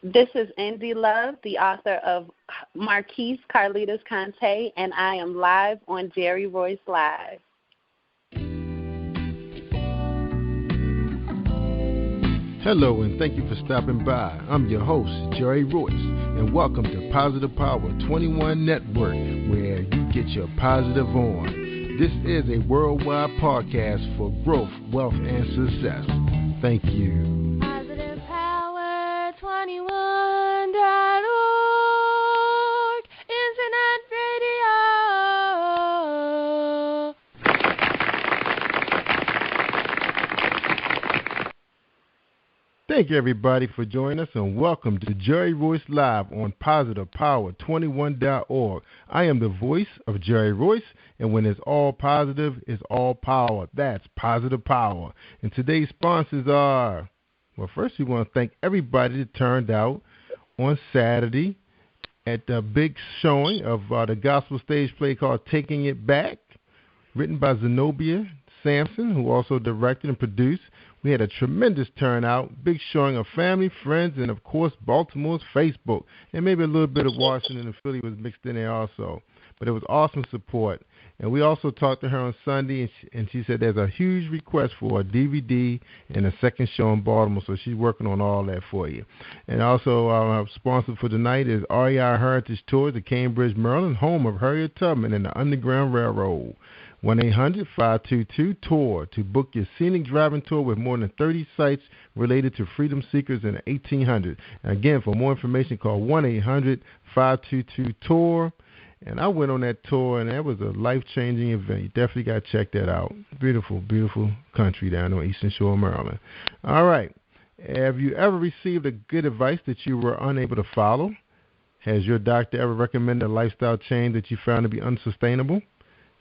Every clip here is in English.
This is Indie Love, the author of Marquise, Carlita's Conte, and I am live on Jerry-Royce Live. Hello, and thank you for stopping by. I'm your host, Jerry-Royce, and welcome to Positive Power 21 Network, where you get your positive on. This is a worldwide podcast for growth, wealth, and success. Thank you. Positive Power 21.org, Internet Radio. Thank you, everybody, for joining us, and welcome to Jerry-Royce Live on Positive Power 21.org. I am the voice of Jerry-Royce, and when it's all positive, it's all power. That's Positive Power. And today's sponsors are, well, first we want to thank everybody that turned out on Saturday at the big showing of the gospel stage play called Taking It Back, written by Zenobia Sampson, who also directed and produced. We had a tremendous turnout, big showing of family, friends, and, of course, Baltimore's Facebook. And maybe a little bit of Washington and Philly was mixed in there also. But it was awesome support. And we also talked to her on Sunday, and she said there's a huge request for a DVD and a second show in Baltimore, so she's working on all that for you. And also, our sponsor for tonight is REI Heritage Tours of Cambridge, Maryland, home of Harriet Tubman and the Underground Railroad. 1-800-522-TOUR to book your scenic driving tour with more than 30 sites related to freedom seekers in the 1800s. And again, for more information, call 1-800-522-TOUR. And I went on that tour, and that was a life-changing event. You definitely got to check that out. Beautiful, beautiful country down on Eastern Shore, Maryland. All right. Have you ever received a good advice that you were unable to follow? Has your doctor ever recommended a lifestyle change that you found to be unsustainable?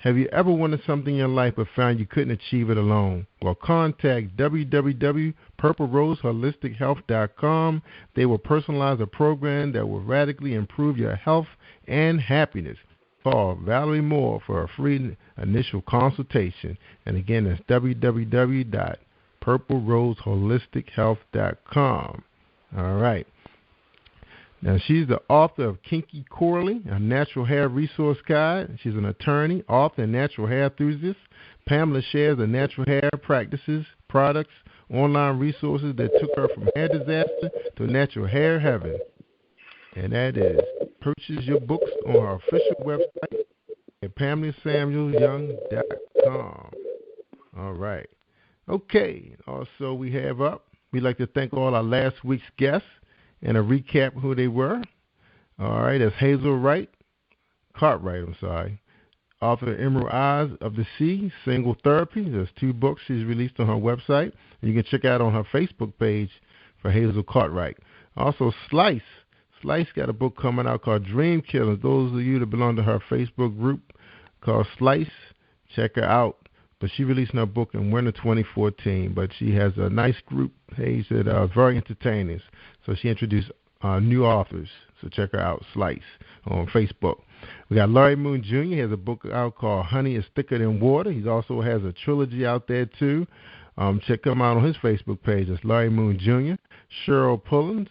Have you ever wanted something in your life but found you couldn't achieve it alone? Well, contact www.purpleroseholistic.health.com. They will personalize a program that will radically improve your health and happiness. Call Valerie Moore for a free initial consultation. And again, that's www.purpleroseholistic.health.com. All right. Now, she's the author of Kinky Corley, a natural hair resource guide. She's an attorney, author, and natural hair enthusiast. Pamela shares the natural hair practices, products, online resources that took her from hair disaster to natural hair heaven. And that is, purchase your books on her official website at PamelaSamuelsYoung.com. All right. Okay. Also, we'd like to thank all our last week's guests. And a recap of who they were. All right, that's Cartwright, author of Emerald Eyes of the Sea, Single Therapy. There's 2 books she's released on her website. And you can check out on her Facebook page for Hazel Cartwright. Also, Slice got a book coming out called Dream Killers. Those of you that belong to her Facebook group called Slice, check her out. But she released her book in winter 2014. But she has a nice group page that are very entertaining. So she introduced new authors. So check her out, Slice, on Facebook. We got Larry Moon Jr. He has a book out called Honey is Thicker Than Water. He also has a trilogy out there, too. Check him out on his Facebook page. It's Larry Moon Jr. Cheryl Pullins.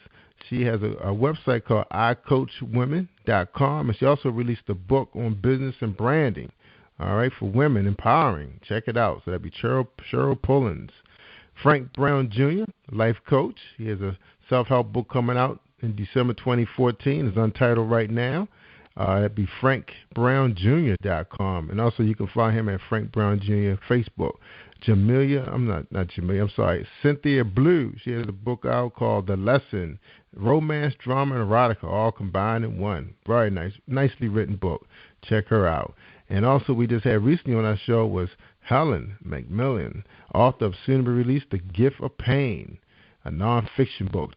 She has a website called iCoachWomen.com. And she also released a book on business and branding. All right, for women, empowering. Check it out. So that'd be Cheryl Pullins. Frank Brown Jr., life coach. He has a self-help book coming out in December 2014. It's untitled right now. That'd be frankbrownjr.com. And also you can find him at Frank Brown Jr. Facebook. Cynthia Blue. She has a book out called The Lesson. Romance, drama, and erotica all combined in one. Very nice. Nicely written book. Check her out. And also we just had recently on our show was Helen McMillan, author of soon-to-be-released The Gift of Pain, a nonfiction book,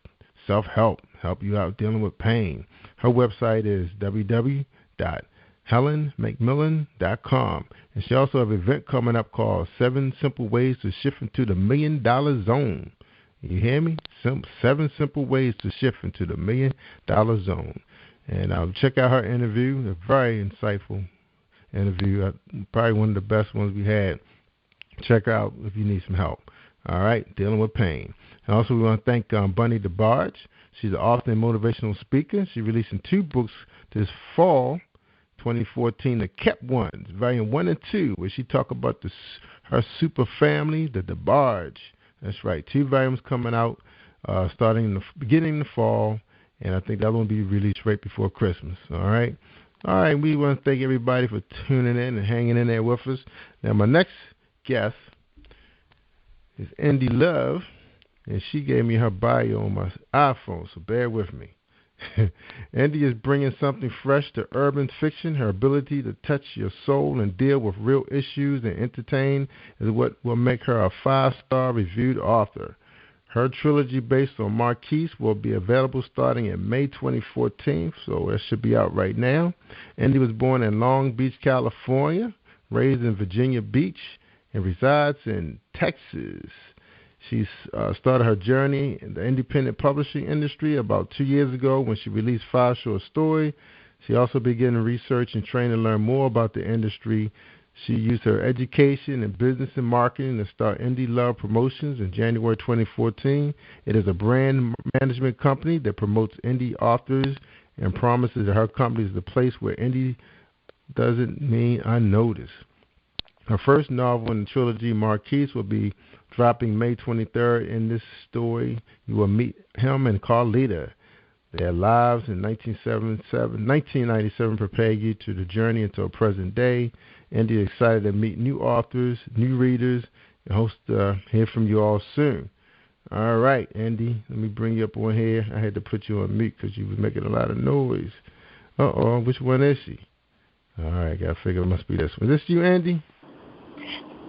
self-help, help you out dealing with pain. Her website is www.helenmcmillan.com. And she also has an event coming up called 7 Simple Ways to Shift into the $1 Million Zone. You hear me? 7 simple ways to shift into the $1 Million Zone. And check out her interview, a very insightful interview, probably one of the best ones we had. Check her out if you need some help. All right, dealing with pain. And also we want to thank Bunny DeBarge. She's an author and motivational speaker. She's releasing 2 books this fall, 2014, The Kept Ones, Volume 1 and 2, where she talk about her super family, the DeBarge. That's right, 2 volumes coming out starting in the beginning of the fall, and I think that one will be released right before Christmas. All right, we want to thank everybody for tuning in and hanging in there with us. Now, my next guest is Indie Love, and she gave me her bio on my iPhone, so bear with me. Indie is bringing something fresh to urban fiction. Her ability to touch your soul and deal with real issues and entertain is what will make her a 5-star reviewed author. Her trilogy based on Marquise will be available starting in May 2014, so it should be out right now. Indie was born in Long Beach, California, raised in Virginia Beach, and resides in Texas. She started her journey in the independent publishing industry about 2 years ago when she released 5 short stories. She also began to research and train to learn more about the industry. She used her education in business and marketing to start Indie Love Promotions in January 2014. It is a brand management company that promotes indie authors and promises that her company is the place where indie doesn't mean unnoticed. Her first novel in the trilogy, Marquise, will be dropping May 23rd. In this story, you will meet him and Carlita. Their lives in 1997 prepare you to the journey until present day. Indie is excited to meet new authors, new readers, and hope to hear from you all soon. All right, Indie, let me bring you up on here. I had to put you on mute because you was making a lot of noise. Which one is she? All right, got to figure it must be this one. Is this you, Indie?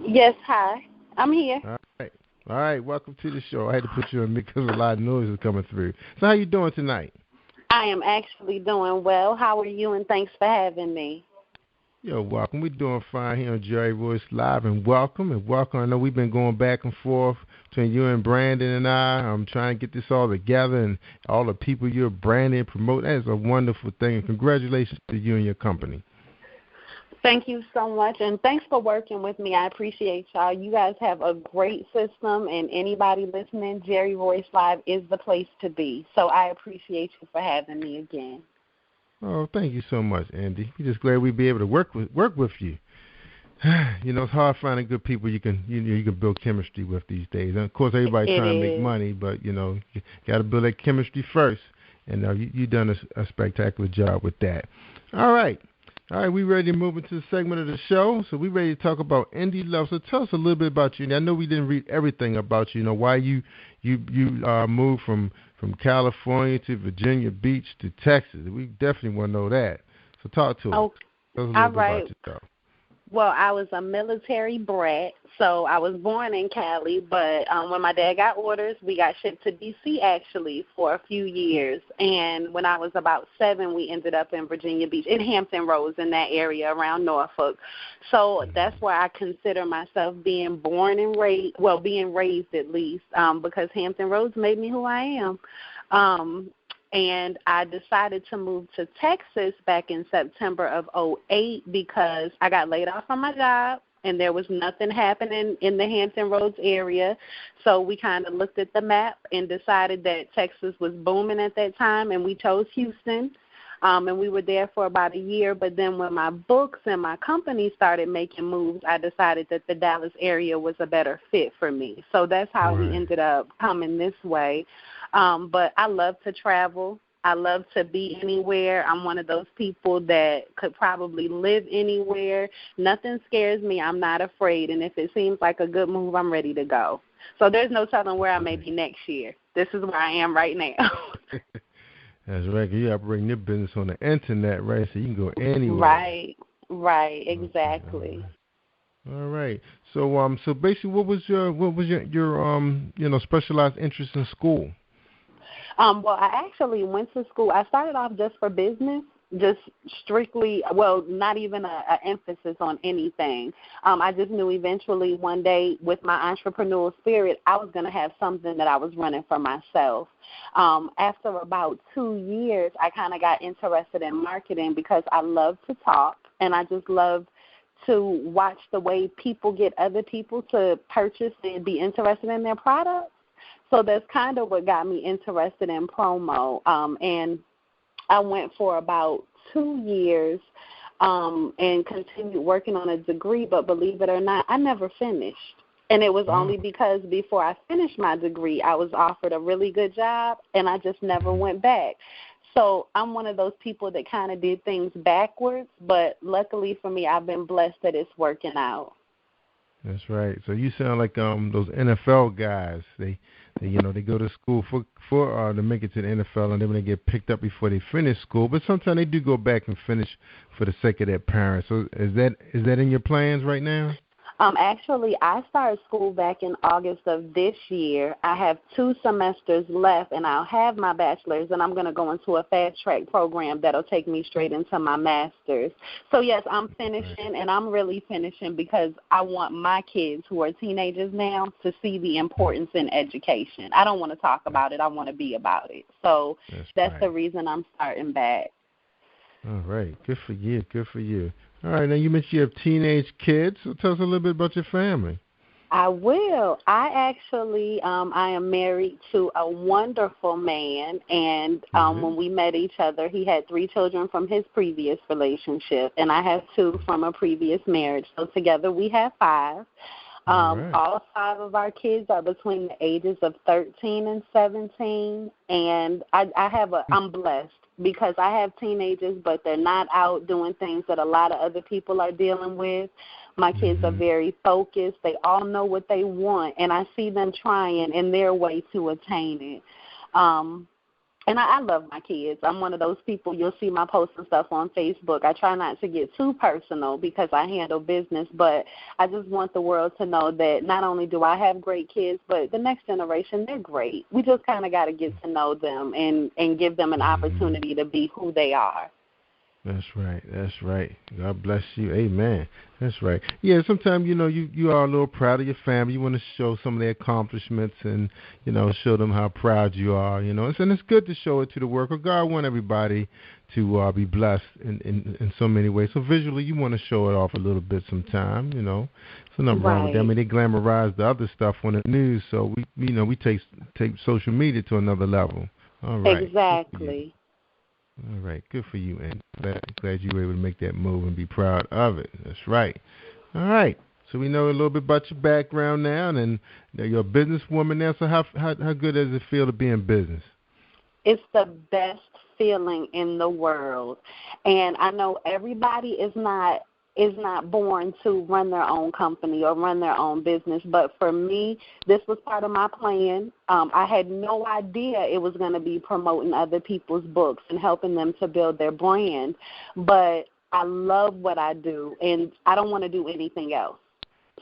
Yes, hi. I'm here. All right, welcome to the show. I had to put you on mute because a lot of noise is coming through. So how you doing tonight? I am actually doing well. How are you, and thanks for having me. You're welcome. We're doing fine here on Jerry Royce Live, and welcome. I know we've been going back and forth between you and Brandon and I'm trying to get this all together, and all the people you're branding and promoting. That is a wonderful thing, and congratulations to you and your company. Thank you so much, and thanks for working with me. I appreciate y'all. You guys have a great system, and anybody listening, Jerry Royce Live is the place to be. So I appreciate you for having me again. Oh, thank you so much, Andy. We're just glad we'd be able to work with you. You know, it's hard finding good people you can build chemistry with these days. And of course, everybody's trying to make money, but you know, you got to build that chemistry first. And you've done a spectacular job with that. All right, we ready to move into the segment of the show. So we ready to talk about Indie Love. So tell us a little bit about you. And I know we didn't read everything about you. You know, why you moved from California to Virginia Beach to Texas. We definitely want to know that. So talk to us. Oh, tell us a little bit about yourself. Well, I was a military brat, so I was born in Cali, but when my dad got orders, we got shipped to D.C. actually for a few years. And when I was about 7, we ended up in Virginia Beach, in Hampton Roads, in that area around Norfolk. So that's where I consider myself being born and raised, well, being raised at least, because Hampton Roads made me who I am. And I decided to move to Texas back in September of 2008 because I got laid off from my job and there was nothing happening in the Hampton Roads area. So we kind of looked at the map and decided that Texas was booming at that time, and we chose Houston. And we were there for about a year. But then when my books and my company started making moves, I decided that the Dallas area was a better fit for me. So that's how we ended up coming this way. But I love to travel. I love to be anywhere. I'm one of those people that could probably live anywhere. Nothing scares me. I'm not afraid. And if it seems like a good move, I'm ready to go. So there's no telling where I may be next year. This is where I am right now. That's right. You operating your business on the internet, right? So you can go anywhere. Right, exactly. All right. So basically, what was your specialized interest in school? Well, I actually went to school. I started off just for business, just strictly, well, not even an emphasis on anything. I just knew eventually one day with my entrepreneurial spirit, I was going to have something that I was running for myself. After about 2 years, I kind of got interested in marketing because I love to talk, and I just love to watch the way people get other people to purchase and be interested in their products. So that's kind of what got me interested in promo. And I went for about 2 years and continued working on a degree, but believe it or not, I never finished. And it was only because before I finished my degree, I was offered a really good job, and I just never went back. So I'm one of those people that kind of did things backwards, but luckily for me, I've been blessed that it's working out. That's right. So you sound like those NFL guys. They go to school for to make it to the NFL, and then when they get picked up before they finish school. But sometimes they do go back and finish for the sake of their parents. So is that in your plans right now? Actually, I started school back in August of this year. I have 2 semesters left, and I'll have my bachelor's, and I'm going to go into a fast-track program that'll take me straight into my master's. So, yes, I'm finishing, and I'm really finishing because I want my kids who are teenagers now to see the importance in education. I don't want to talk about it. I want to be about it. So that's the reason I'm starting back. All right. Good for you. Good for you. All right, now you mentioned you have teenage kids, so tell us a little bit about your family. I will. I actually, I am married to a wonderful man, and when we met each other, he had 3 children from his previous relationship, and I have 2 from a previous marriage. So together we have 5. All 5 of our kids are between the ages of 13 and 17, and I'm blessed because I have teenagers, but they're not out doing things that a lot of other people are dealing with. My kids are very focused. They all know what they want, and I see them trying in their way to attain it. And I love my kids. I'm one of those people, you'll see my posts and stuff on Facebook. I try not to get too personal because I handle business, but I just want the world to know that not only do I have great kids, but the next generation, they're great. We just kind of got to get to know them and give them an opportunity to be who they are. That's right. That's right. God bless you. Amen. That's right. Yeah, sometimes, you are a little proud of your family. You want to show some of their accomplishments and, show them how proud you are, And it's good to show it to the world. God wants everybody to be blessed in so many ways. So visually, you want to show it off a little bit sometime, So nothing wrong with that. I mean, they glamorize the other stuff on the news, so we take social media to another level. All right. Exactly. All right, good for you, and glad you were able to make that move and be proud of it. That's right. All right, so we know a little bit about your background now, and you're a businesswoman now. So how good does it feel to be in business? It's the best feeling in the world, and I know everybody is not born to run their own company or run their own business. But for me, this was part of my plan. I had no idea it was going to be promoting other people's books and helping them to build their brand. But I love what I do, and I don't want to do anything else.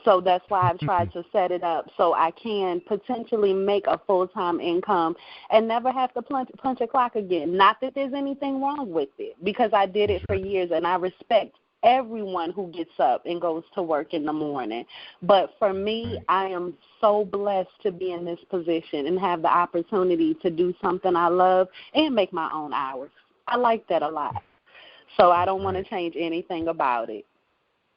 So that's why I've tried to set it up so I can potentially make a full-time income and never have to punch a clock again. Not that there's anything wrong with it, because I did it for years, and I respect everyone who gets up and goes to work in the morning. But for me, I am so blessed to be in this position and have the opportunity to do something I love and make my own hours. I like that a lot. So I don't want to change anything about it.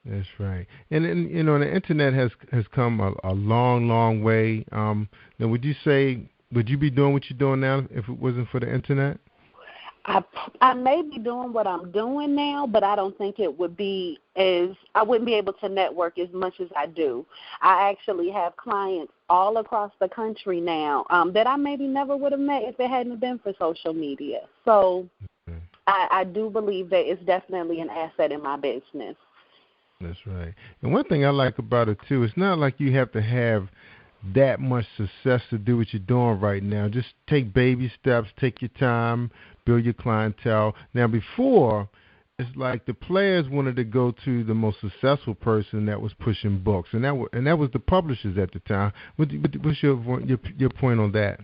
That's right. And the internet has come a long, long way. Now, would you be doing what you're doing now if it wasn't for the internet? I may be doing what I'm doing now, but I don't think it would be I wouldn't be able to network as much as I do. I actually have clients all across the country now that I maybe never would have met if it hadn't been for social media. So I do believe that it's definitely an asset in my business. That's right. And one thing I like about it, too, it's not like you have to have that much success to do what you're doing right now. Just take baby steps, take your time, build your clientele. Now, before, it's like the players wanted to go to the most successful person that was pushing books, and that was the publishers at the time. What's your point on that?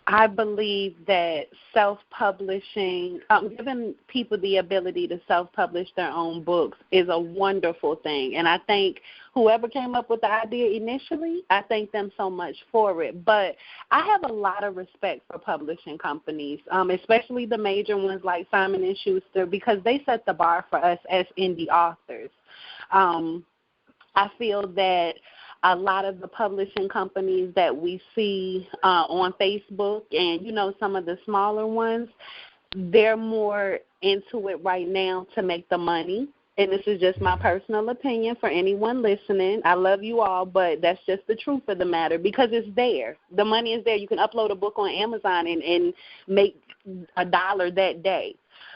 I believe that self-publishing, giving people the ability to self-publish their own books is a wonderful thing. And I think whoever came up with the idea initially, I thank them so much for it. But I have a lot of respect for publishing companies, especially the major ones like Simon & Schuster, because they set the bar for us as indie authors. I feel that a lot of the publishing companies that we see on Facebook and, some of the smaller ones, they're more into it right now to make the money. And this is just my personal opinion for anyone listening. I love you all, but that's just the truth of the matter because it's there. The money is there. You can upload a book on Amazon and make $1 that day.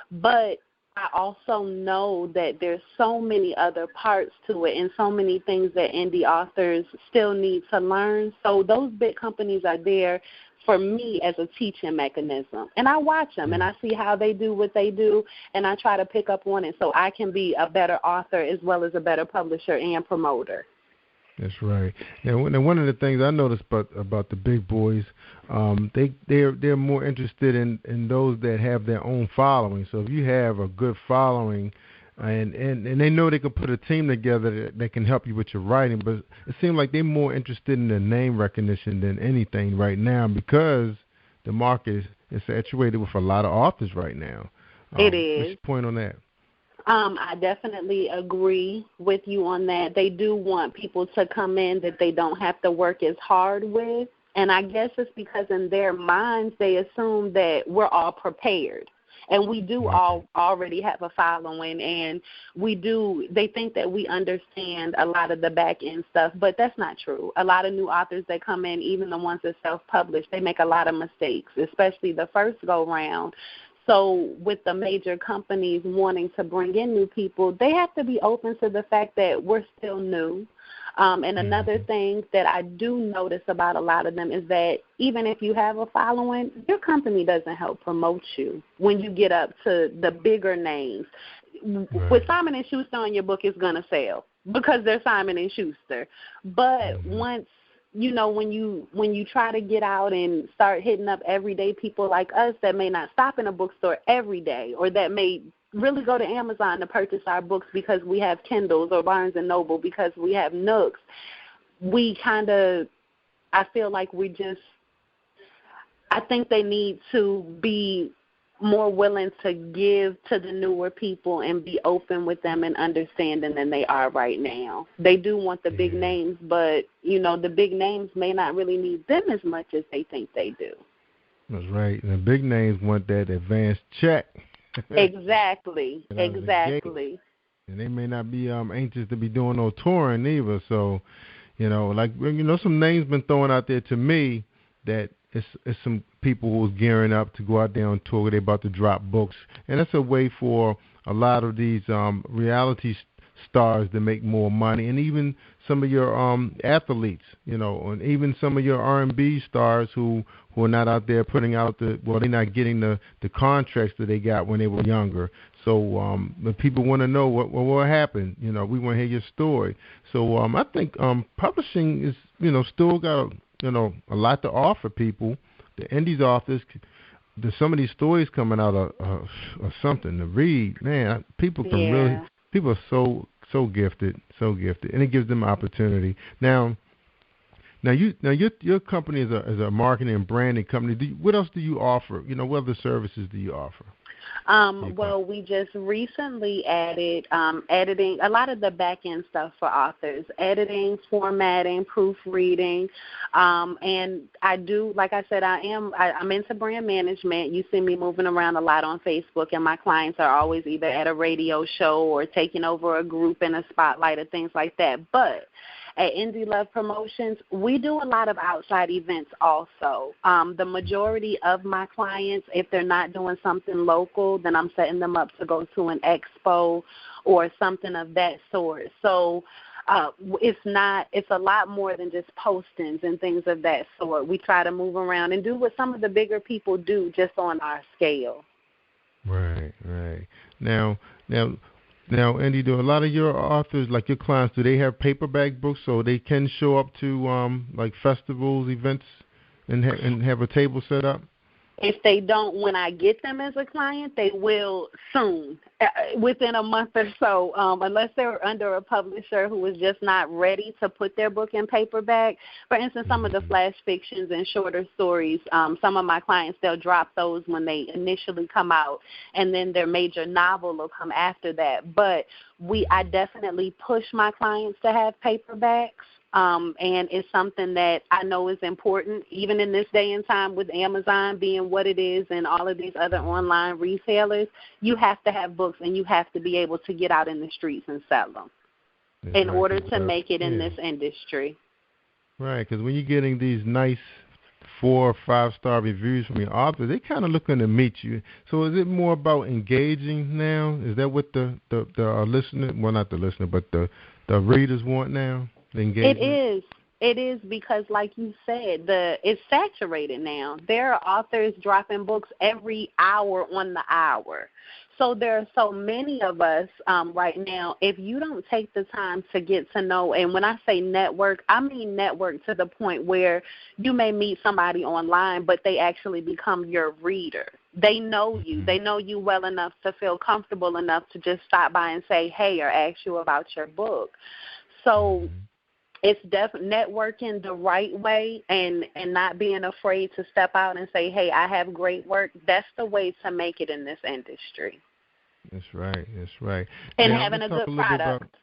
But I also know that there's so many other parts to it and so many things that indie authors still need to learn. So those big companies are there for me as a teaching mechanism. And I watch them and I see how they do what they do, and I try to pick up on it so I can be a better author as well as a better publisher and promoter. That's right. Now, one of the things I noticed about the big boys, they're more interested in those that have their own following. So if you have a good following, and they know they can put a team together that can help you with your writing, but it seems like they're more interested in the name recognition than anything right now because the market is saturated with a lot of authors right now. It is. What's your point on that? I definitely agree with you on that. They do want people to come in that they don't have to work as hard with, and I guess it's because in their minds they assume that we're all prepared. And we do all already have a following, and they think that we understand a lot of the back-end stuff, but that's not true. A lot of new authors that come in, even the ones that self-publish, they make a lot of mistakes, especially the first go-round. So with the major companies wanting to bring in new people, they have to be open to the fact that we're still new. And another thing that I do notice about a lot of them is that even if you have a following, your company doesn't help promote you when you get up to the bigger names. Right. With Simon & Schuster on your book, it's going to sell because they're Simon & Schuster. But once, when you try to get out and start hitting up everyday people like us that may not stop in a bookstore every day or that may really go to Amazon to purchase our books because we have Kindles or Barnes & Noble because we have Nooks, I feel like I think they need to be more willing to give to the newer people and be open with them and understanding than they are right now. They do want the big names, but, the big names may not really need them as much as they think they do. That's right. And the big names want that advanced check. Exactly. And they may not be anxious to be doing no touring either. So, some names been thrown out there to me that it's some people who's gearing up to go out there on tour. They're about to drop books, and that's a way for a lot of these reality stars to make more money, and even some of your athletes, and even some of your R&B stars who are not out there putting out they're not getting the contracts that they got when they were younger. So the people want to know what happened. We want to hear your story. So I think publishing is, still got a lot to offer people. The indies authors, some of these stories coming out are something to read. Man, people can people are so gifted, and it gives them opportunity. Now your company is a marketing and branding company. What else do you offer? What other services do you offer? Well, we just recently added editing, a lot of the back-end stuff for authors, editing, formatting, proofreading, and I do, like I said, I'm into brand management. You see me moving around a lot on Facebook, and my clients are always either at a radio show or taking over a group in a spotlight or things like that. But at Indie Love Promotions, we do a lot of outside events also. The majority of my clients, if they're not doing something local, then I'm setting them up to go to an expo or something of that sort. So it's a lot more than just postings and things of that sort. We try to move around and do what some of the bigger people do just on our scale. Right. Now, Andy, do a lot of your authors, like your clients, do they have paperback books so they can show up to like festivals, events, and have a table set up? If they don't, when I get them as a client, they will soon, within a month or so, unless they're under a publisher who is just not ready to put their book in paperback. For instance, some of the flash fictions and shorter stories, some of my clients, they'll drop those when they initially come out, and then their major novel will come after that. But I definitely push my clients to have paperbacks. and it's something that I know is important, even in this day and time with Amazon being what it is and all of these other online retailers. You have to have books, and you have to be able to get out in the streets and sell them in order to make it in this industry. Right, because when you're getting these nice 4 or 5-star reviews from your author, they kind of looking to meet you. So is it more about engaging now? Is that what the listener, well, not the listener, but the readers want now? The engagement? It is because, like you said, it's saturated now. There are authors dropping books every hour on the hour. So there are so many of us right now. If you don't take the time to get to know, and when I say network, I mean network to the point where you may meet somebody online, but they actually become your reader. They know you. They know you well enough to feel comfortable enough to just stop by and say, hey, or ask you about your book. So it's definitely networking the right way and not being afraid to step out and say, hey, I have great work. That's the way to make it in this industry. That's right. That's right. And now, having a good product.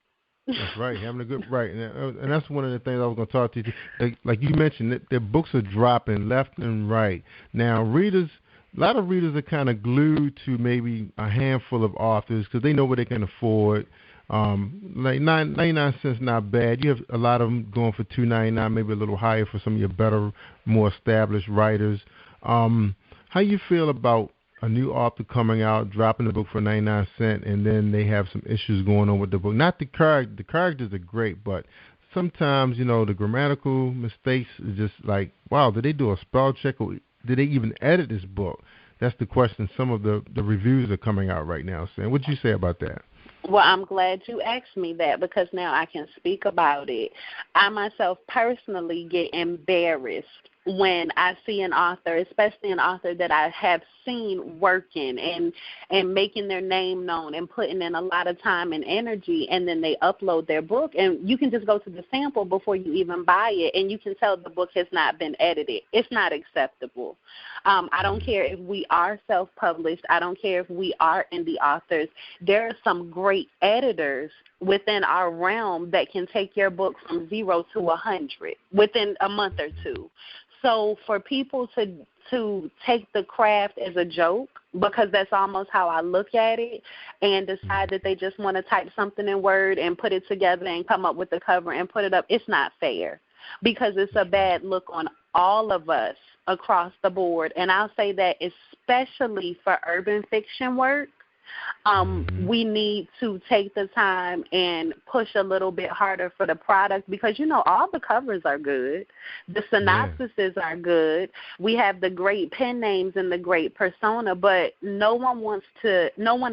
That's right, having a good, right. And that's one of the things I was going to talk to you. Like you mentioned, their books are dropping left and right. Now, a lot of readers are kind of glued to maybe a handful of authors because they know what they can afford. Like 99 cents not bad. You have a lot of them going for $2.99, maybe a little higher for some of your better, more established writers. How you feel about a new author coming out, dropping the book for 99 cents, and then they have some issues going on with the book? Not the characters are great, but sometimes, the grammatical mistakes is just like, wow, did they do a spell check, or did they even edit this book? That's the question some of the reviews are coming out right now saying. What'd you say about that? Well, I'm glad you asked me that because now I can speak about it. I myself personally get embarrassed when I see an author, especially an author that I have seen working and making their name known and putting in a lot of time and energy, and then they upload their book, and you can just go to the sample before you even buy it, and you can tell the book has not been edited. It's not acceptable. I don't care if we are self-published. I don't care if we are indie authors. There are some great editors within our realm that can take your book from 0 to 100 within a month or two. So for people to take the craft as a joke, because that's almost how I look at it, and decide that they just want to type something in Word and put it together and come up with the cover and put it up, it's not fair, because it's a bad look on all of us across the board. And I'll say that especially for urban fiction work, we need to take the time and push a little bit harder for the product because, all the covers are good. The synopsises are good. We have the great pen names and the great persona, but no one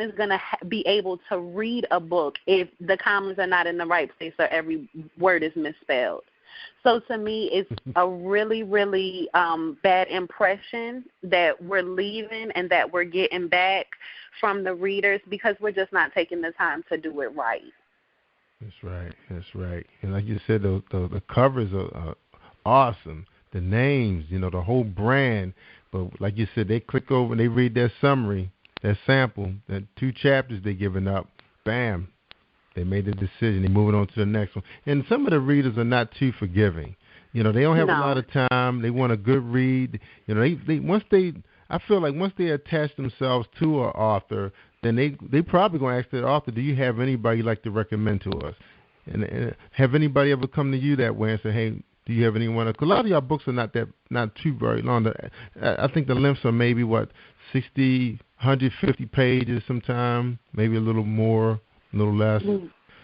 is going to be able to read a book if the commas are not in the right place or every word is misspelled. So to me, it's a really, really bad impression that we're leaving and that we're getting back from the readers because we're just not taking the time to do it right. That's right. That's right. And like you said, the covers are awesome. The names, the whole brand. But like you said, they click over and they read that summary, that sample, that 2 chapters they're giving up. Bam. They made the decision. They're moving on to the next one. And some of the readers are not too forgiving. They don't have a lot of time. They want a good read. I feel like once they attach themselves to an author, then they probably going to ask that author, do you have anybody you'd like to recommend to us? And have anybody ever come to you that way and say, hey, do you have anyone? Because a lot of your books are not too very long. I think the lengths are maybe, 60, 150 pages sometime, maybe a little more, a little less.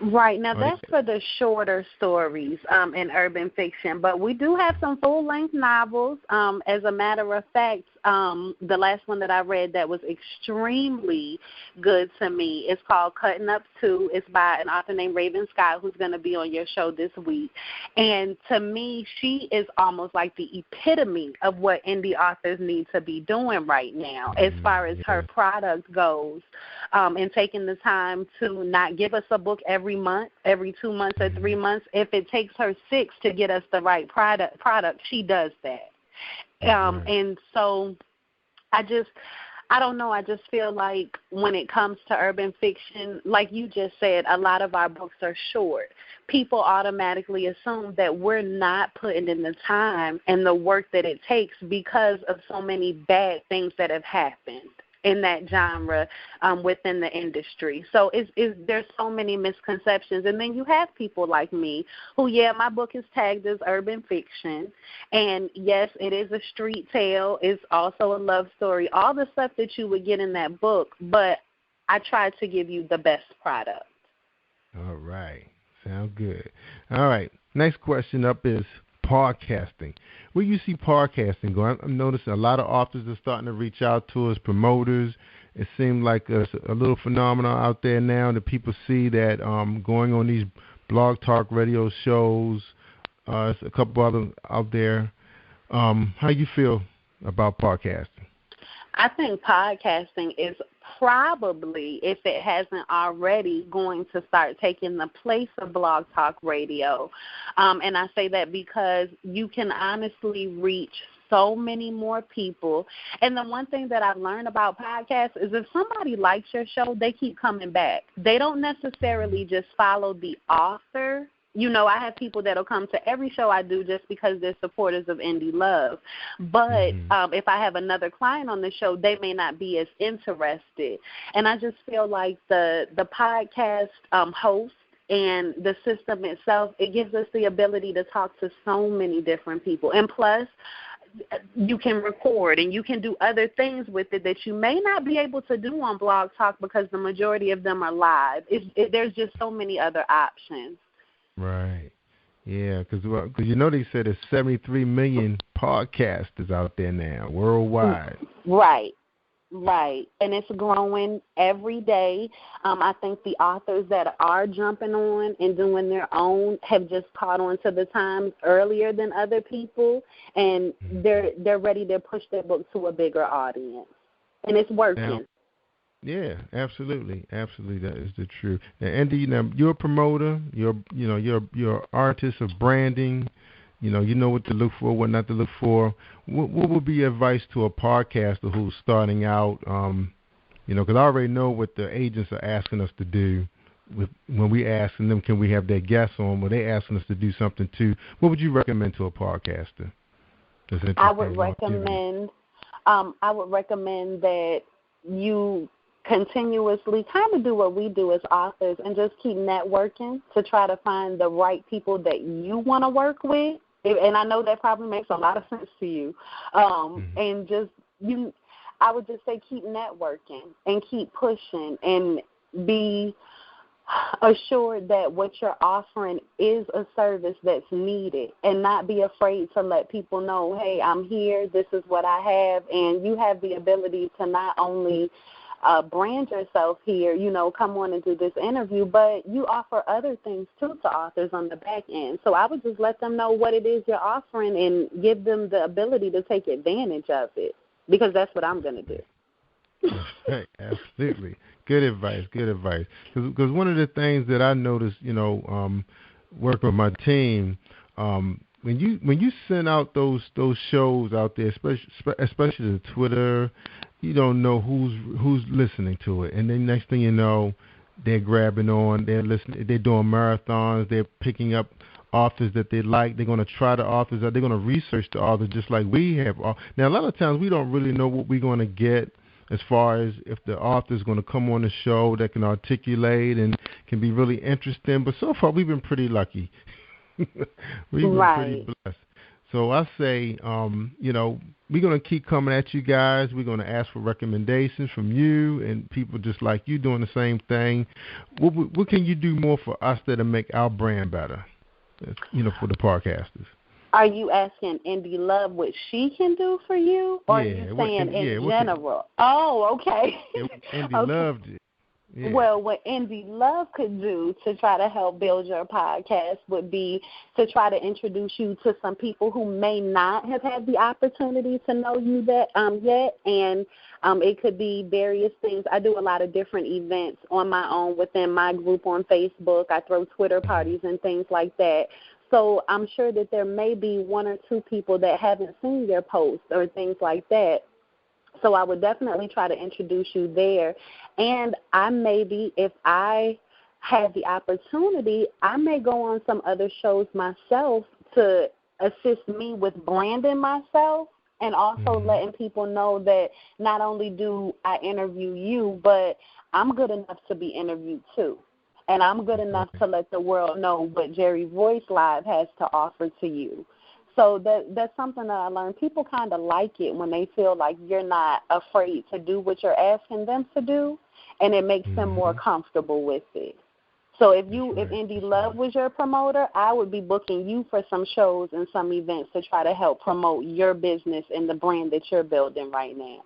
Right. Now, that's for the shorter stories in urban fiction, but we do have some full-length novels. As a matter of fact, the last one that I read that was extremely good to me is called Cutting Up 2. It's by an author named Raven Scott, who's going to be on your show this week. And to me, she is almost like the epitome of what indie authors need to be doing right now as far as her product goes, and taking the time to not give us a book every month, every 2 months or 3 months. If it takes her 6 to get us the right product, she does that. And so I I don't know. I just feel like when it comes to urban fiction, like you just said, a lot of our books are short. People automatically assume that we're not putting in the time and the work that it takes because of so many bad things that have happened in that genre within the industry. So there's so many misconceptions. And then you have people like me who, yeah, my book is tagged as urban fiction. And, yes, it is a street tale. It's also a love story, all the stuff that you would get in that book. But I tried to give you the best product. All right. Sounds good. All right. Next question up is podcasting. Where you see podcasting going? I'm noticing a lot of authors are starting to reach out to us, promoters. It seems like a little phenomenon out there now that people see that going on these blog talk radio shows. There's a couple others out there. How you feel about podcasting? I think podcasting is probably, if it hasn't already, going to start taking the place of blog talk radio. And I say that because you can honestly reach so many more people. And the one thing that I've learned about podcasts is if somebody likes your show, they keep coming back. They don't necessarily just follow the author. You know, I have people that will come to every show I do just because they're supporters of Indie Love. But if I have another client on the show, they may not be as interested. And I just feel like the podcast host and the system itself, it gives us the ability to talk to so many different people. And plus, you can record and you can do other things with it that you may not be able to do on Blog Talk because the majority of them are live. There's just so many other options. Right. Yeah, because you know they said there's 73 million podcasters out there now worldwide. Right. And it's growing every day. I think the authors that are jumping on and doing their own have just caught on to the times earlier than other people, and they're ready to push their book to a bigger audience. And it's working. Now, yeah, absolutely. That is the truth. And Andy, you're a promoter. You're an artist of branding. You know what to look for, what not to look for. What would be your advice to a podcaster who's starting out? Because I already know what the agents are asking us to do. When we asking them, can we have their guests on? Well, they asking us to do something too. What would you recommend to a podcaster? I would recommend that you continuously kind of do what we do as authors and just keep networking to try to find the right people that you want to work with. And I know that probably makes a lot of sense to you. And I would just say keep networking and keep pushing and be assured that what you're offering is a service that's needed, and not be afraid to let people know, hey, I'm here, this is what I have, and you have the ability to not only brand yourself here, come on and do this interview, but you offer other things too to authors on the back end. So I would just let them know what it is you're offering and give them the ability to take advantage of it, because that's what I'm going to do. Right, absolutely. Good advice. Because one of the things that I noticed, working with my team, when you send out those shows out there, especially the Twitter, you don't know who's listening to it, and then next thing you know, they're grabbing on, they're listening, they're doing marathons, they're picking up authors that they like. They're going to try the authors out. They're going to research the authors just like we have. Now, a lot of times we don't really know what we're going to get as far as if the author is going to come on the show that can articulate and can be really interesting. But so far, we've been pretty lucky. We've been pretty blessed. So I say, we're going to keep coming at you guys. We're going to ask for recommendations from you and people just like you doing the same thing. What can you do more for us that'll make our brand better, for the podcasters? Are you asking Indie Love what she can do for you, or are you saying in general? Oh, okay. Indie Love did. Yeah. Well, what Indie Love could do to try to help build your podcast would be to try to introduce you to some people who may not have had the opportunity to know you yet, and it could be various things. I do a lot of different events on my own within my group on Facebook. I throw Twitter parties and things like that. So I'm sure that there may be one or two people that haven't seen your posts or things like that. So I would definitely try to introduce you there. And I maybe, if I had the opportunity, I may go on some other shows myself to assist me with branding myself and also letting people know that not only do I interview you, but I'm good enough to be interviewed too. And I'm good enough to let the world know what Jerry Royce Live has to offer to you. So that's something that I learned. People kind of like it when they feel like you're not afraid to do what you're asking them to do, and it makes them more comfortable with it. So if Indie Love was your promoter, I would be booking you for some shows and some events to try to help promote your business and the brand that you're building right now.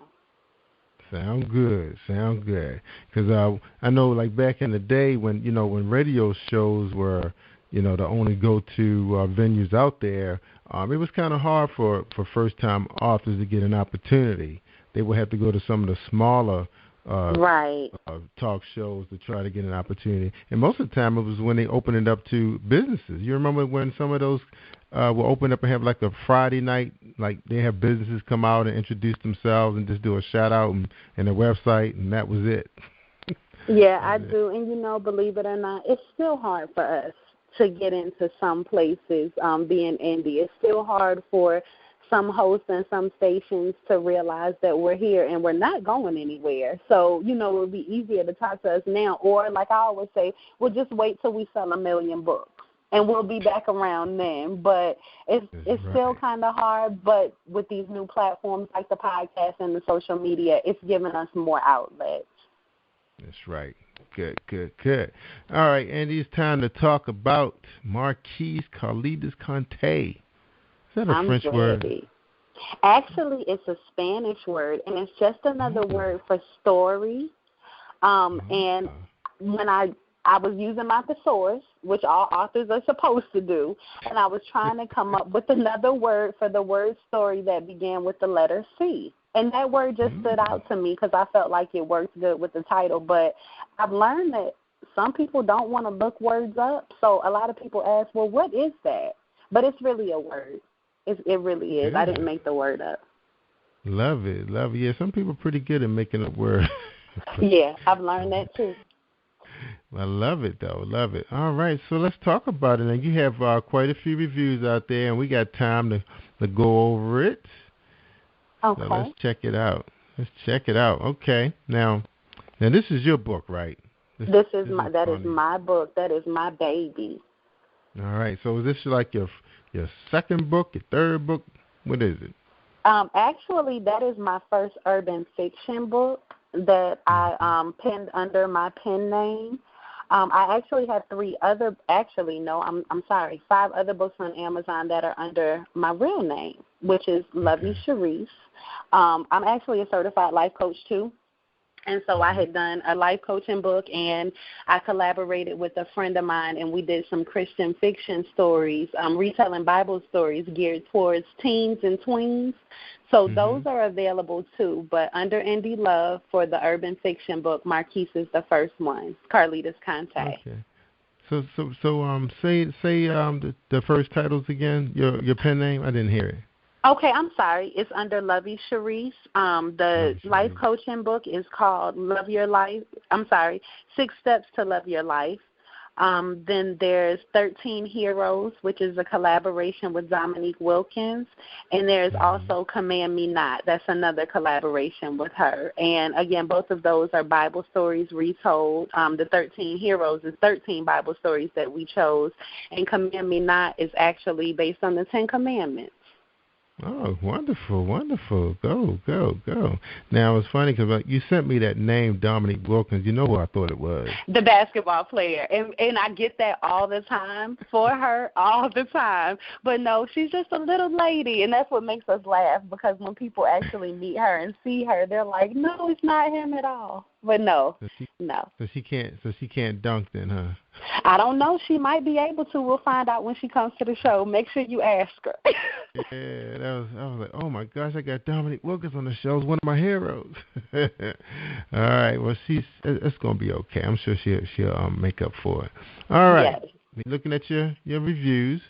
Sound good. Because I know, like back in the day when radio shows were the only go-to venues out there, it was kind of hard for first-time authors to get an opportunity. They would have to go to some of the smaller talk shows to try to get an opportunity. And most of the time it was when they opened it up to businesses. You remember when some of those will open up and have like a Friday night, like they have businesses come out and introduce themselves and just do a shout-out and their website, and that was it. Yeah, I do. And, believe it or not, it's still hard for us to get into some places being indie. It's still hard for some hosts and some stations to realize that we're here and we're not going anywhere. So, it would be easier to talk to us now. Or, like I always say, we'll just wait till we sell 1 million books, and we'll be back around then. But it's still kind of hard. But with these new platforms like the podcast and the social media, it's giving us more outlets. That's right. Good. All right, Andy, it's time to talk about Marquise Carlita's Conte. Is that a French word? Actually, it's a Spanish word, and it's just another word for story. And when I was using my thesaurus, which all authors are supposed to do, and I was trying to come up with another word for the word story that began with the letter C. And that word just stood out to me because I felt like it worked good with the title. But I've learned that some people don't want to look words up. So a lot of people ask, well, what is that? But it's really a word. It really is. I didn't make the word up. Love it. Yeah, some people are pretty good at making up words. Yeah, I've learned that too. I love it, though. Love it. All right, so let's talk about it. And you have quite a few reviews out there, and we got time to go over it. Okay. So let's check it out. Okay. Now this is your book, right? That is my book. That is my baby. All right. So is this like your second book, your third book? What is it? Actually, that is my first urban fiction book that I penned under my pen name. I actually have 5 other books on Amazon that are under my real name, which is Lovey Sharice. I'm actually a certified life coach too. And so I had done a life coaching book, and I collaborated with a friend of mine, and we did some Christian fiction stories, retelling Bible stories geared towards teens and tweens. So those are available too. But under Indie Love for the urban fiction book, Marquise is the first one, Carlita's Conte. Okay. So say the first titles again. Your pen name. I didn't hear it. Okay, I'm sorry. It's under Lovey Sharice. The life coaching book is called Love Your Life. 6 Steps to Love Your Life. Then there's 13 Heroes, which is a collaboration with Dominique Wilkins. And there's also Command Me Not. That's another collaboration with her. And, again, both of those are Bible stories retold. The 13 Heroes is 13 Bible stories that we chose. And Command Me Not is actually based on the 10 Commandments. Oh, wonderful. Go. Now, it's funny because you sent me that name, Dominique Wilkins. You know who I thought it was? The basketball player. And I get that all the time for her, all the time. But, no, she's just a little lady, and that's what makes us laugh because when people actually meet her and see her, they're like, no, it's not him at all. But no. So she can't dunk then, huh? I don't know. She might be able to. We'll find out when she comes to the show. Make sure you ask her. Yeah, I was like, oh my gosh, I got Dominique Wilkins on the show. It's one of my heroes. All right, well, it's gonna be okay. I'm sure she'll make up for it. All right. Yes. Looking at your reviews,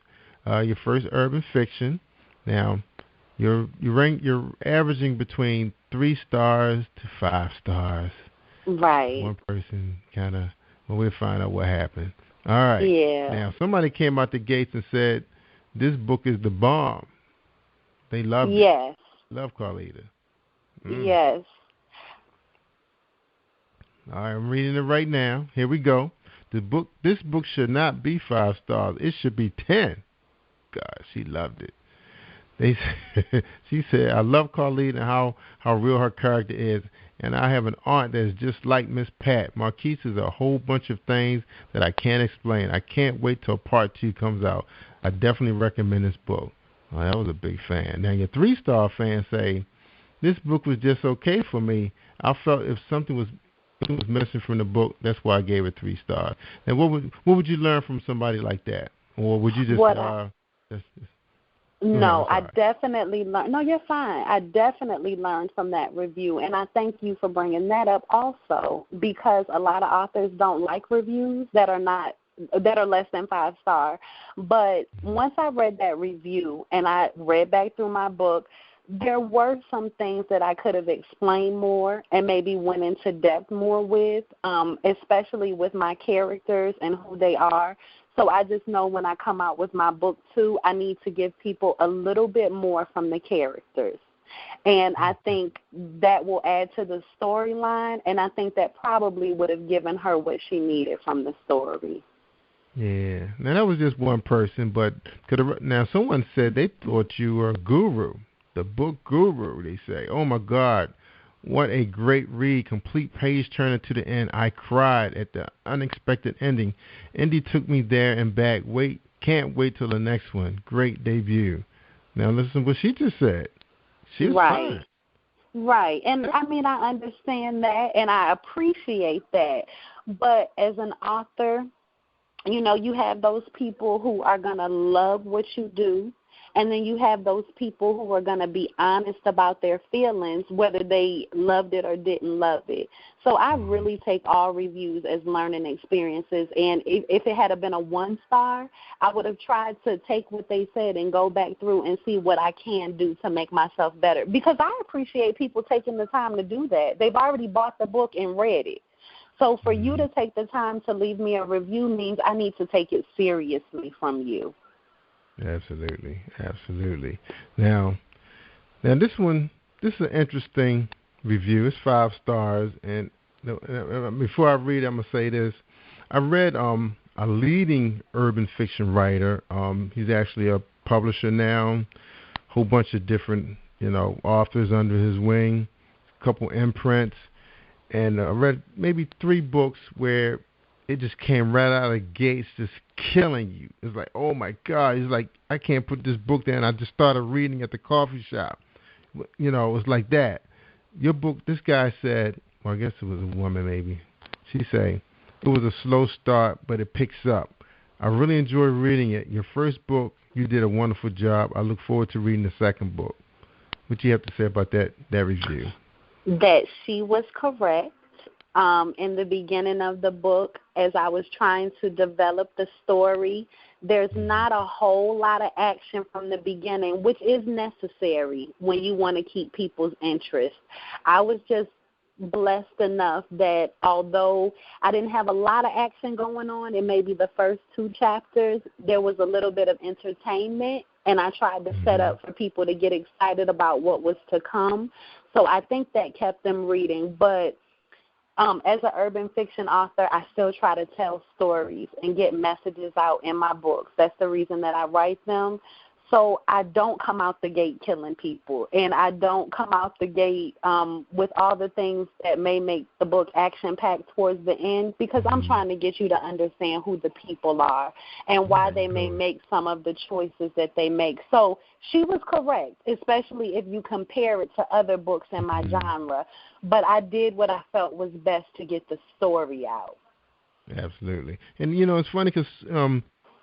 your first urban fiction. Now, You're averaging between 3 stars to 5 stars. Right. One person kind of. Well, we'll find out what happened. All right. Yeah. Now, somebody came out the gates and said this book is the bomb. They loved Yes. it. Love Carlita. Yes. All right, I'm reading it right now. Here we go. This book should not be 5 stars. It should be 10. God, she loved it. She said, I love Carlita and how real her character is. And I have an aunt that is just like Miss Pat. Marquise is a whole bunch of things that I can't explain. I can't wait till part 2 comes out. I definitely recommend this book. Well, that was a big fan. Now, your 3-star fans say, this book was just okay for me. I felt if something was missing from the book, that's why I gave it 3 stars. And what would you learn from somebody like that? Or would you just No, I definitely learned. No, you're fine. I definitely learned from that review, and I thank you for bringing that up also, because a lot of authors don't like reviews that are less than 5 star. But once I read that review and I read back through my book, there were some things that I could have explained more and maybe went into depth more with, especially with my characters and who they are. So I just know when I come out with my book, too, I need to give people a little bit more from the characters. And I think that will add to the storyline, and I think that probably would have given her what she needed from the story. Yeah. Now, that was just one person, but now someone said they thought you were a guru, the book guru, they say. Oh, my God. What a great read, complete page turner to the end. I cried at the unexpected ending. Indie took me there and back. Can't wait till the next one. Great debut. Now listen what she just said. She was fine. Right. And I mean, I understand that and I appreciate that. But as an author, you know, you have those people who are going to love what you do. And then you have those people who are going to be honest about their feelings, whether they loved it or didn't love it. So I really take all reviews as learning experiences. And if it had been a 1-star, I would have tried to take what they said and go back through and see what I can do to make myself better. Because I appreciate people taking the time to do that. They've already bought the book and read it. So for you to take the time to leave me a review means I need to take it seriously from you. Absolutely. Now this is an interesting review. It's 5 stars, and before I read it, I'm gonna say this. I read a leading urban fiction writer. He's actually a publisher now. Whole bunch of different authors under his wing. A couple imprints, and I read maybe 3 books where it just came right out of the gates, just killing you. It's like, oh, my God. It's like, I can't put this book down. I just started reading at the coffee shop. It was like that. Your book, this guy said, well, I guess it was a woman maybe. She said, it was a slow start, but it picks up. I really enjoyed reading it. Your first book, you did a wonderful job. I look forward to reading the second book. What do you have to say about that review? That she was correct. In the beginning of the book, as I was trying to develop the story, there's not a whole lot of action from the beginning, which is necessary when you want to keep people's interest. I was just blessed enough that although I didn't have a lot of action going on in maybe the first 2 chapters, there was a little bit of entertainment, and I tried to set up for people to get excited about what was to come. So I think that kept them reading. But as an urban fiction author, I still try to tell stories and get messages out in my books. That's the reason that I write them. So I don't come out the gate killing people, and I don't come out the gate with all the things that may make the book action-packed towards the end, because I'm trying to get you to understand who the people are and why they may make some of the choices that they make. So she was correct, especially if you compare it to other books in my genre. But I did what I felt was best to get the story out. Absolutely. And, it's funny because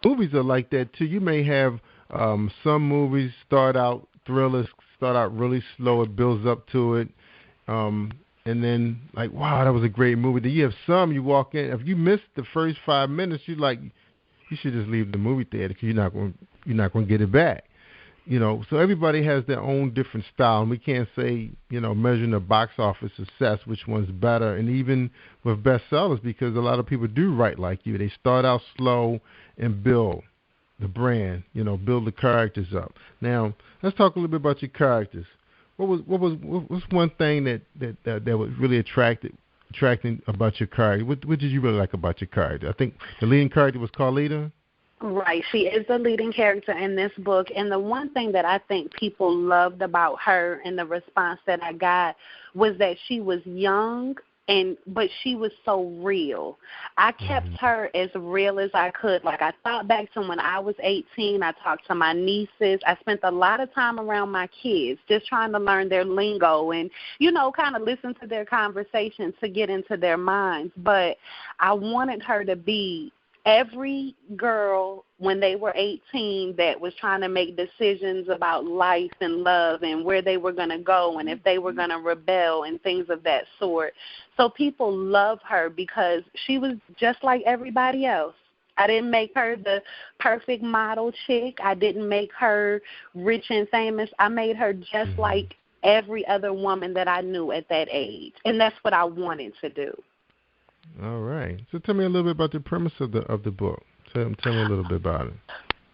movies are like that, too. You may have some movies thrillers start out really slow. It builds up to it. And then, like, wow, that was a great movie. Then you have some, you walk in. If you miss the first 5 minutes, you should just leave the movie theater because you're not going to get it back. so everybody has their own different style, and we can't say, measuring the box office success, which one's better. And even with bestsellers, because a lot of people do write like you. They start out slow and build the brand, build the characters up. Now, let's talk a little bit about your characters. What's one thing that was really attracting about your character? What did you really like about your character? I think the leading character was Carlita. Right. She is the leading character in this book. And the one thing that I think people loved about her and the response that I got was that she was young, but she was so real. I kept her as real as I could. Like, I thought back to when I was 18. I talked to my nieces. I spent a lot of time around my kids just trying to learn their lingo and, kind of listen to their conversations to get into their minds. But I wanted her to be every girl when they were 18 that was trying to make decisions about life and love and where they were going to go and if they were going to rebel and things of that sort. So people love her because she was just like everybody else. I didn't make her the perfect model chick. I didn't make her rich and famous. I made her just like every other woman that I knew at that age. And that's what I wanted to do. All right. So tell me a little bit about the premise of the book. Tell me a little bit about it.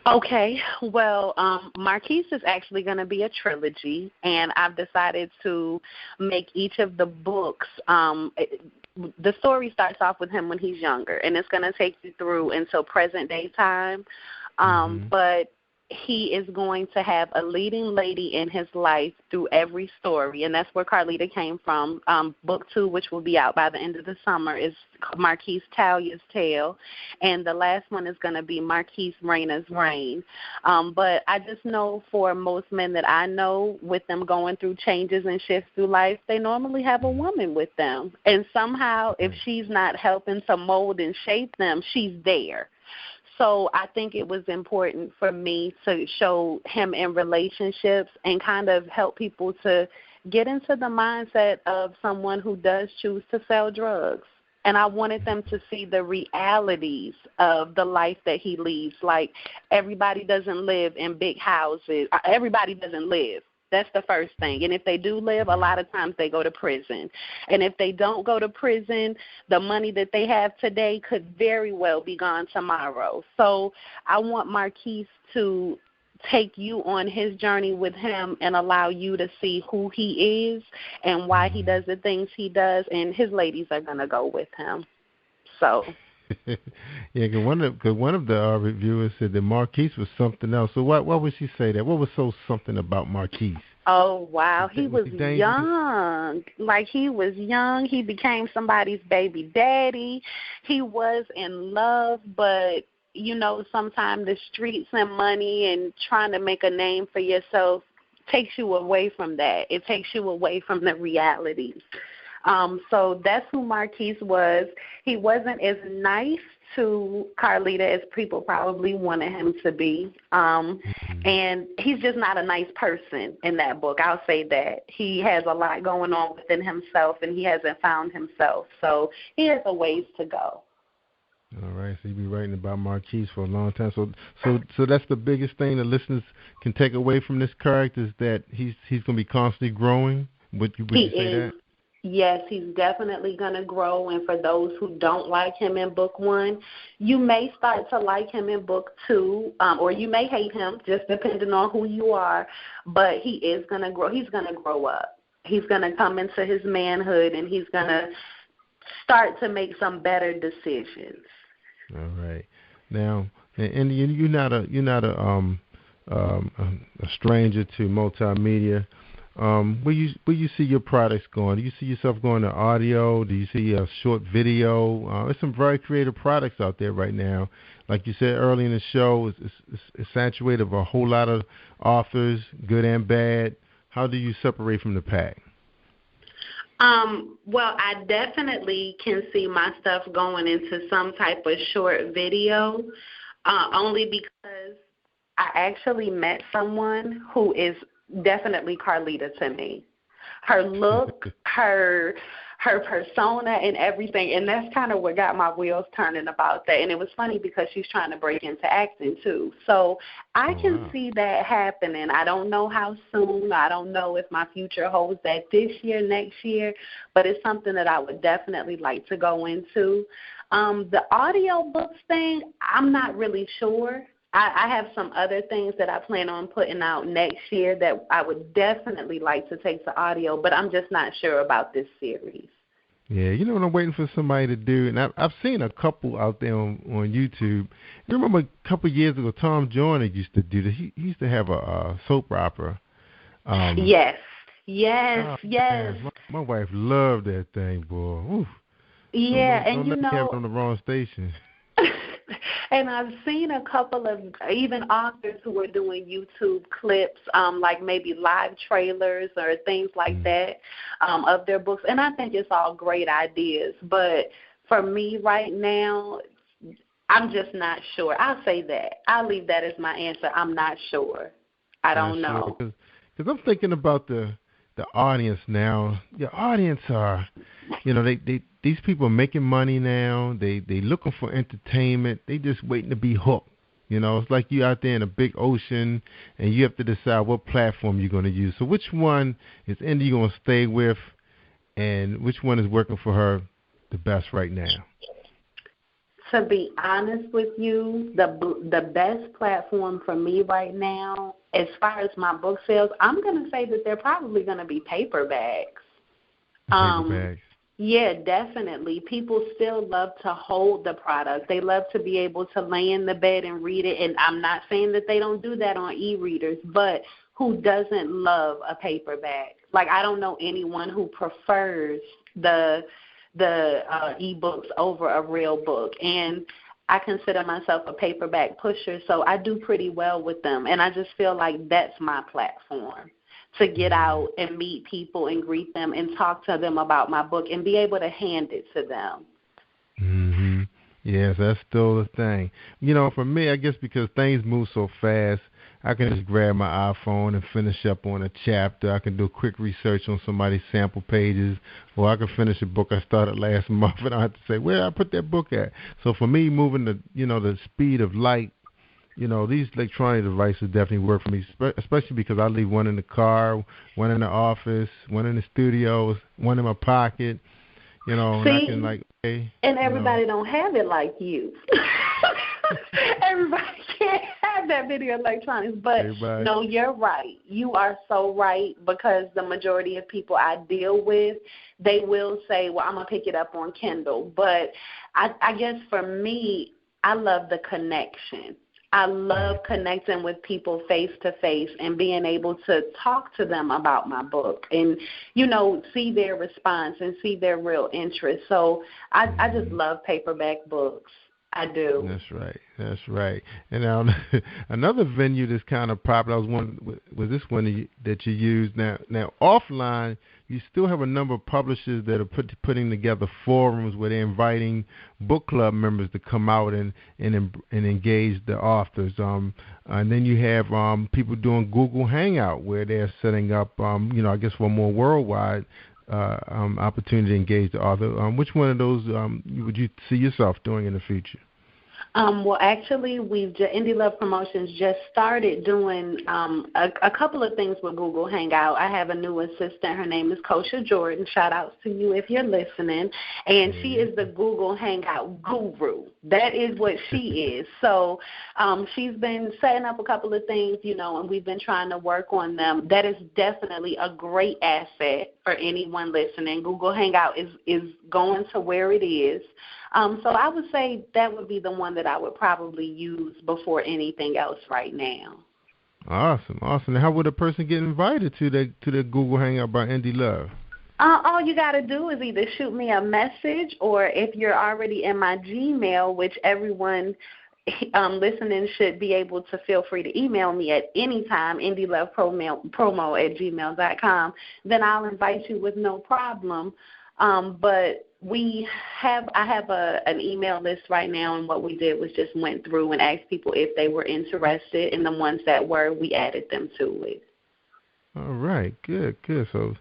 Okay. Well, Marquise is actually going to be a trilogy, and I've decided to make each of the books. The story starts off with him when he's younger, and it's going to take you through until present day time. But he is going to have a leading lady in his life through every story, and that's where Carlita came from. Book 2, which will be out by the end of the summer, is Marquise Talia's Tale, and the last one is going to be Marquise Raina's Reign. But I just know for most men that I know, with them going through changes and shifts through life, they normally have a woman with them, and somehow if she's not helping to mold and shape them, she's there. So I think it was important for me to show him in relationships and kind of help people to get into the mindset of someone who does choose to sell drugs. And I wanted them to see the realities of the life that he leads. Like, everybody doesn't live in big houses. Everybody doesn't live. That's the first thing. And if they do live, a lot of times they go to prison. And if they don't go to prison, the money that they have today could very well be gone tomorrow. So I want Marquise to take you on his journey with him and allow you to see who he is and why he does the things he does. And his ladies are going to go with him. So. Yeah, because one of the reviewers said that Marquise was something else. So why would she say that? What was so something about Marquise? Oh, wow. He was young. Like, he was young. He became somebody's baby daddy. He was in love, but, sometimes the streets and money and trying to make a name for yourself takes you away from that. It takes you away from the realities. So that's who Marquise was. He wasn't as nice to Carlita as people probably wanted him to be. And he's just not a nice person in that book. I'll say that. He has a lot going on within himself, and he hasn't found himself. So he has a ways to go. All right, so you've been writing about Marquise for a long time. So that's the biggest thing the listeners can take away from this character, is that he's going to be constantly growing. Would you say that? Yes, he's definitely going to grow, and for those who don't like him in book 1, you may start to like him in book 2, or you may hate him, just depending on who you are, but he is going to grow. He's going to grow up. He's going to come into his manhood, and he's going to start to make some better decisions. All right. Now, and you're not a stranger to multimedia. Where you see your products going? Do you see yourself going to audio? Do you see a short video? There's some very creative products out there right now. Like you said earlier in the show, it's saturated with a whole lot of authors, good and bad. How do you separate from the pack? Well, I definitely can see my stuff going into some type of short video, only because I actually met someone who is definitely Carlita to me. Her look, her her persona and everything, and that's kind of what got my wheels turning about that. And it was funny because she's trying to break into acting too. So I can see that happening. I don't know how soon. I don't know if my future holds that this year, next year, but it's something that I would definitely like to go into. The audio books thing, I'm not really sure. I have some other things that I plan on putting out next year that I would definitely like to take to audio, but I'm just not sure about this series. Yeah, you know what I'm waiting for somebody to do, and I've seen a couple out there on YouTube. You remember a couple of years ago, Tom Joyner used to do this. He used to have a soap opera. Yes. Man, my wife loved that thing, boy. Oof. Yeah, don't let me have it on the wrong station. And I've seen a couple of even authors who are doing YouTube clips, like maybe live trailers or things like that of their books. And I think it's all great ideas. But for me right now, I'm just not sure. I'll say that. I'll leave that as my answer. I'm not sure. I don't know. Because I'm thinking about the audience now. The audience are, you know, these people are making money now. They looking for entertainment. They just waiting to be hooked. You know, it's like you out there in a big ocean, and you have to decide what platform you're going to use. So which one is Indie going to stay with, and which one is working for her the best right now? To be honest with you, the best platform for me right now, as far as my book sales, I'm going to say that they're probably going to be paperbacks. Paperbacks. Yeah, definitely. People still love to hold the product. They love to be able to lay in the bed and read it. And I'm not saying that they don't do that on e-readers, but who doesn't love a paperback? Like, I don't know anyone who prefers the e-books over a real book. And I consider myself a paperback pusher, so I do pretty well with them. And I just feel like that's my platform, to get out and meet people and greet them and talk to them about my book and be able to hand it to them. Mm-hmm. Yes, that's still the thing. You know, for me, I guess because things move so fast, I can just grab my iPhone and finish up on a chapter. I can do quick research on somebody's sample pages, or I can finish a book I started last month, and I have to say, where did I put that book at? So for me, moving the speed of light, you know, these electronic devices definitely work for me, especially because I leave one in the car, one in the office, one in the studio, one in my pocket, you know. See, and I can and everybody don't have it like you. Everybody can't have that video electronics, but no, you're right. You are so right, because the majority of people I deal with, they will say, well, I'm going to pick it up on Kindle. But I guess for me, I love the connection. I love connecting with people face-to-face and being able to talk to them about my book and, you know, see their response and see their real interest. So I just love paperback books. I do. That's right. And now another venue that's kind of popular was this one that you use. Now offline, you still have a number of publishers that are putting together forums where they're inviting book club members to come out and engage the authors. And then you have people doing Google Hangout where they're setting up, I guess for a more worldwide opportunity to engage the author. Which one of those would you see yourself doing in the future? Well, actually, Indie Love Promotions just started doing a couple of things with Google Hangout. I have a new assistant. Her name is Kosha Jordan. Shout outs to you if you're listening. And she is the Google Hangout guru. That is what she is. So she's been setting up a couple of things, and we've been trying to work on them. That is definitely a great asset for anyone listening. Google Hangout is going to where it is. So I would say that would be the one that I would probably use before anything else right now. Awesome. Now, how would a person get invited to the Google Hangout by Indie Love? All you got to do is either shoot me a message, or if you're already in my Gmail, which everyone listening should be able to feel free to email me at any time, indielovepromo@gmail.com, then I'll invite you with no problem. But I have an email list right now, and what we did was just went through and asked people if they were interested, and the ones that were, we added them to it. All right, good. So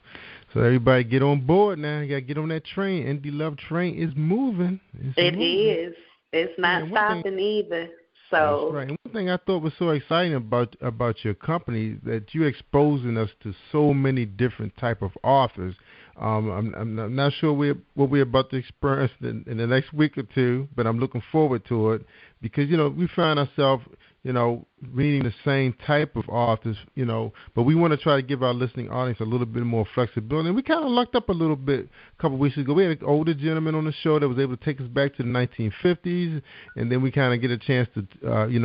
So everybody get on board now. You got to get on that train. Indie Love train is moving. It is. It's not stopping either. So that's right. And one thing I thought was so exciting about your company that you're exposing us to so many different type of authors. I'm not sure what we're about to experience in the next week or two, but I'm looking forward to it because we find ourselves reading the same type of authors, but we want to try to give our listening audience a little bit more flexibility. And we kind of lucked up a little bit a couple of weeks ago. We had an older gentleman on the show that was able to take us back to the 1950s, and then we kind of get a chance to,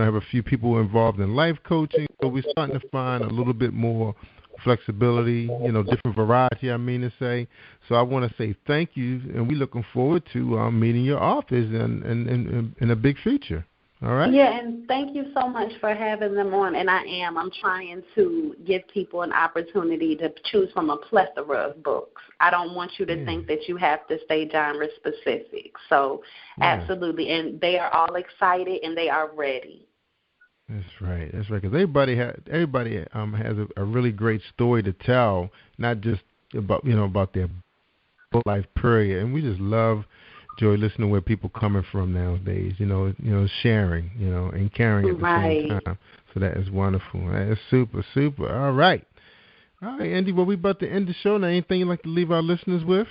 have a few people involved in life coaching. So we're starting to find a little bit more flexibility, different variety, I mean to say. So I want to say thank you, and we're looking forward to meeting your authors in a big future. All right. Yeah, and thank you so much for having them on. And I'm trying to give people an opportunity to choose from a plethora of books. I don't want you to think that you have to stay genre specific. So absolutely, and they are all excited and they are ready. That's right. Because everybody has a really great story to tell, not just about their book life period. And we just love Joy listening to where people coming from nowadays. Sharing, and caring at the same time. So that is wonderful. That is super, super. All right, Andy. Well, we about to end the show now. Anything you'd like to leave our listeners with?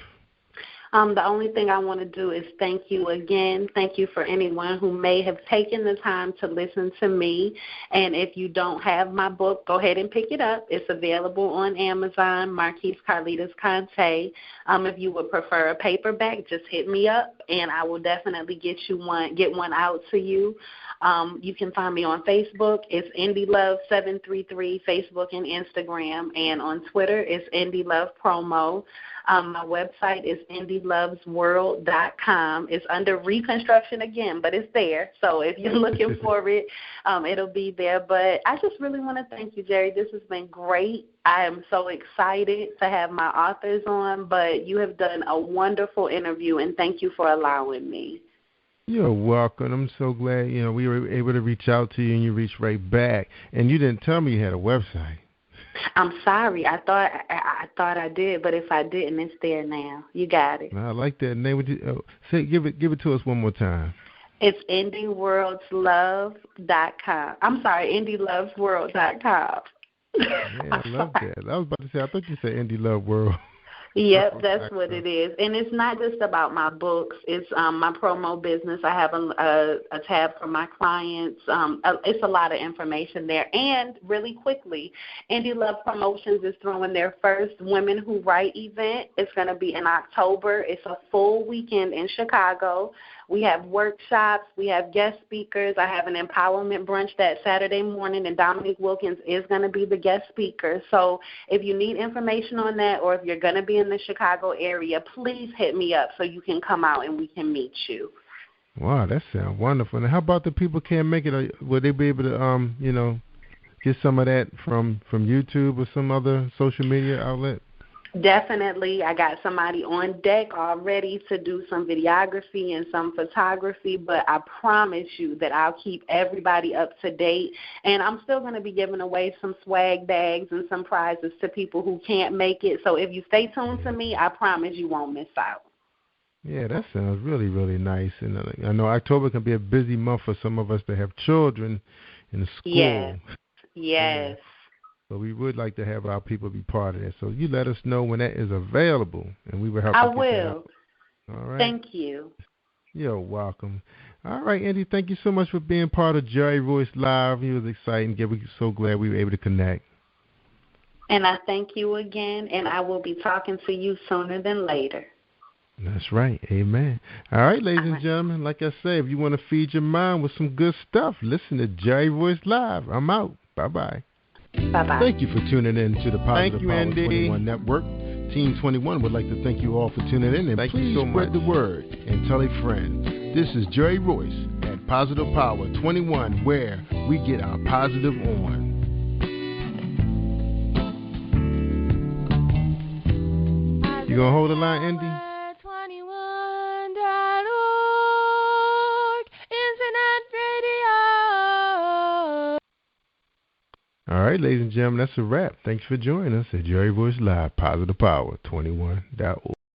The only thing I want to do is thank you again. Thank you for anyone who may have taken the time to listen to me. And if you don't have my book, go ahead and pick it up. It's available on Amazon, Marquise Carlita's Conte. If you would prefer a paperback, just hit me up, and I will definitely get one out to you. You can find me on Facebook. It's Indie Love 733, Facebook and Instagram. And on Twitter, it's Indie Love Promo. My website is indielovesworld.com. It's under reconstruction again, but it's there. So if you're looking for it, it'll be there. But I just really want to thank you, Jerry. This has been great. I am so excited to have my authors on, but you have done a wonderful interview, and thank you for allowing me. You're welcome. I'm so glad we were able to reach out to you, and you reached right back. And you didn't tell me you had a website. I'm sorry. I thought I did, but if I didn't, it's there now. You got it. I like that name. Give it to us one more time. It's indielovesworld.com. I'm sorry, indielovesworld.com. Man, I love that. I was about to say, I thought you said Indie Love World. Yep, that's what it is. And it's not just about my books. It's my promo business. I have a tab for my clients. It's a lot of information there. And really quickly, Indie Love Promotions is throwing their first Women Who Write event. It's going to be in October. It's a full weekend in Chicago. We have workshops. We have guest speakers. I have an empowerment brunch that Saturday morning, and Dominique Wilkins is going to be the guest speaker. So if you need information on that, or if you're going to be in the Chicago area, please hit me up so you can come out and we can meet you. Wow, that sounds wonderful. And how about the people can't make it? Will they be able to, get some of that from YouTube or some other social media outlet? Definitely. I got somebody on deck already to do some videography and some photography, but I promise you that I'll keep everybody up to date. And I'm still going to be giving away some swag bags and some prizes to people who can't make it. So if you stay tuned to me, I promise you won't miss out. Yeah, that sounds really, really nice. And I know October can be a busy month for some of us that have children in the school. Yes. Yes. So we would like to have our people be part of that. So you let us know when that is available, and we will help. I will. All right. Thank you. You're welcome. All right, Andy, thank you so much for being part of Jerry Royce Live. It was exciting. We're so glad we were able to connect. And I thank you again, and I will be talking to you sooner than later. That's right. Amen. All right, ladies and gentlemen, like I say, if you want to feed your mind with some good stuff, listen to Jerry Royce Live. I'm out. Bye-bye. Bye-bye. Thank you for tuning in to the Positive Power 21 Network. Team 21 would like to thank you all for tuning in, and please spread the word and tell a friend. This is Jerry Royce at Positive Power 21, where we get our positive on. You gonna hold the line, Indy? All right, ladies and gentlemen, that's a wrap. Thanks for joining us at Jerry Voice Live, Positive Power 21.org.